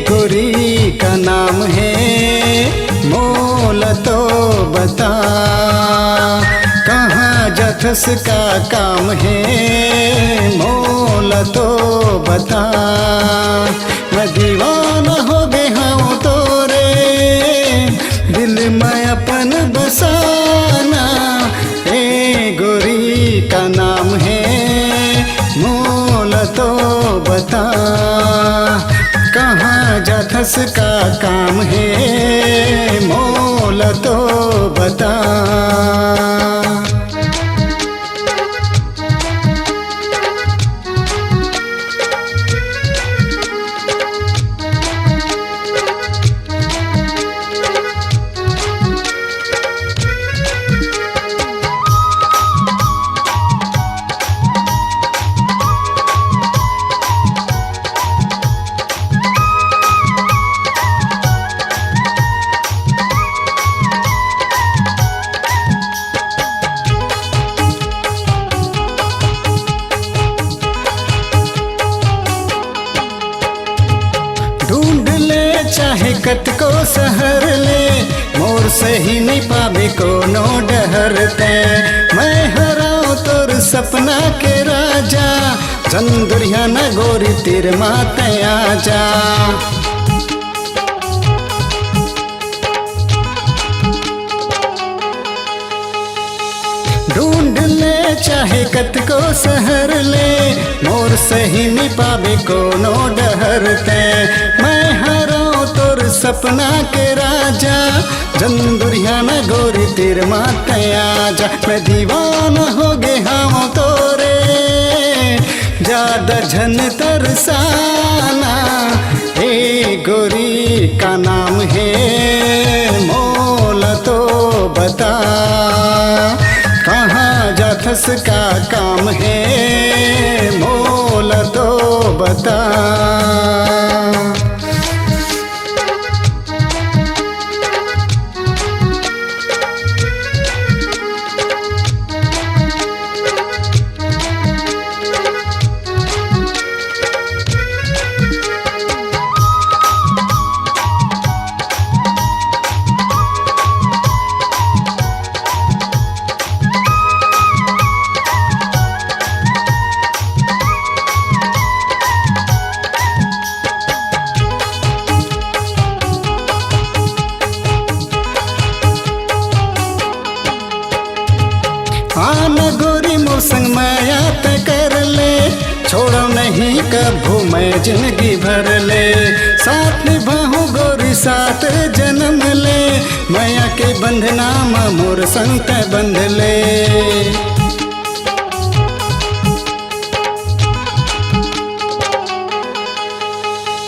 गोरी का नाम है मोल तो बता, कहाँ जाथस का काम है मोल तो बता। मैं दीवाना हो गया हूँ तोरे दिल में अपन बसाना, ए गोरी का नाम है मोल तो बता, कहाँ जाथस का काम है मोल तो बता। चाहे कत को सहर ले मोर सही नहीं पावे कोनो डहरते, मैं हराओ तोर सपना के राजा चंदुरिया न गोरी तेर माते आजा। ढूंढ ले चाहे कत को सहर ले मोर सही नहीं पावे कोनो डहरते, मैं हराओ तोर सपना के राजा चंदुरिया न गोरी तेर माते आजा। मैं दीवाना हो गया हूँ तोरे ज्यादा झन तरसाना, ए गोरी का नाम है मोल तो बता, कहाँ जाथस का काम है मोल तो बता। आना गोरी मोर संग माया त कर ले, छोड़ो नहीं कभू मैं जिंदगी भर ले, साथ निभाऊं गोरी साथ जन्म ले, माया के बंधना मोर संग ते बंध ले।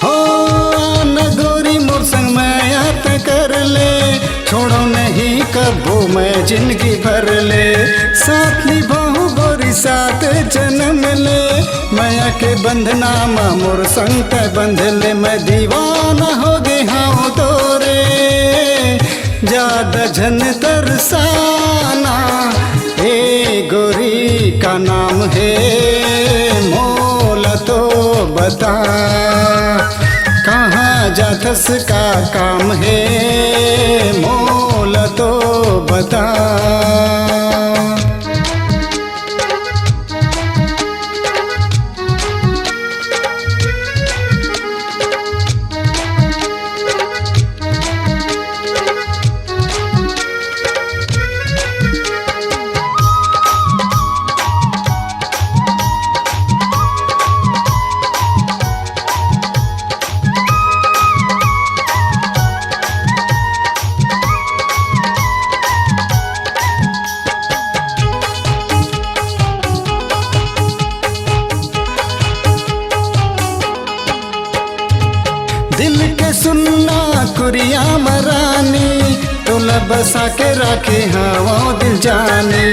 हो आना गोरी मोर संग माया त कर ले, छोड़ो नहीं कभू मैं जिंदगी भर ले, साथ निभाऊं गोरी साथ जन्म ले, माया के बंधना मोर संग ते बंध ले। मैं दीवाना हो गया हूँ तोरे ज्यादा झन तरसाना, ए गोरी का नाम है मोल तो बता, कहाँ जाथस का काम है मोल तो बता। दिल के सुनना कुरिया मरानी, तोला बसा के रखे हवा दिल जानी,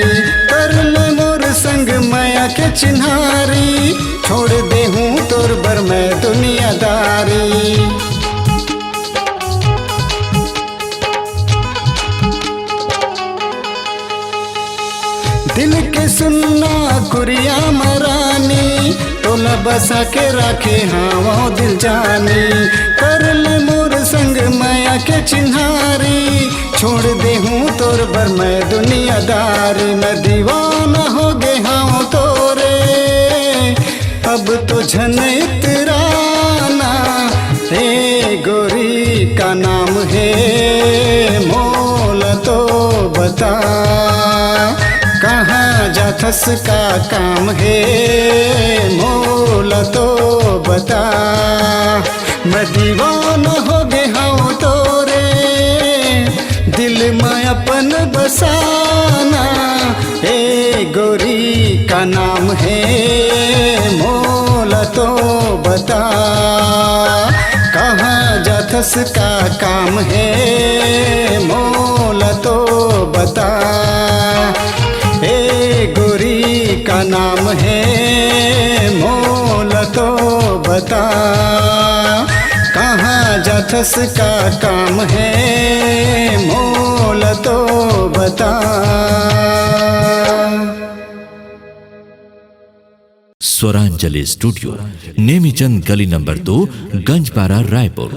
कर ले मोर संग माया के चिन्हारी, छोड़ दे हूँ तोर बर मैं दुनियादारी। दिल के सुनना कुरिया मरानी, तोला बसा के रखे हाँ वो दिल जानी, कर चिन्हारी, छोड़ दे हूँ तोर बर मैं दुनियादारी। मैं दीवाना हो गे हाँ तोरे, अब तो झन इतराना। हे गोरी का नाम है मोल तो बता, कहाँ जाथस का काम है मोल तो बता। मैं दीवाना हो गे हाँ तोरे, दिल में अपन बसाना। ए गोरी का नाम है मोल तो बता, कहाँ जाथस का काम है मोल तो बता। ए गोरी का नाम है मोल तो बता, कहाँ जाथस का काम है मोल तो बता। स्वरांजलि स्टूडियो, नेमीचंद गली नंबर 2, गंजपारा, रायपुर।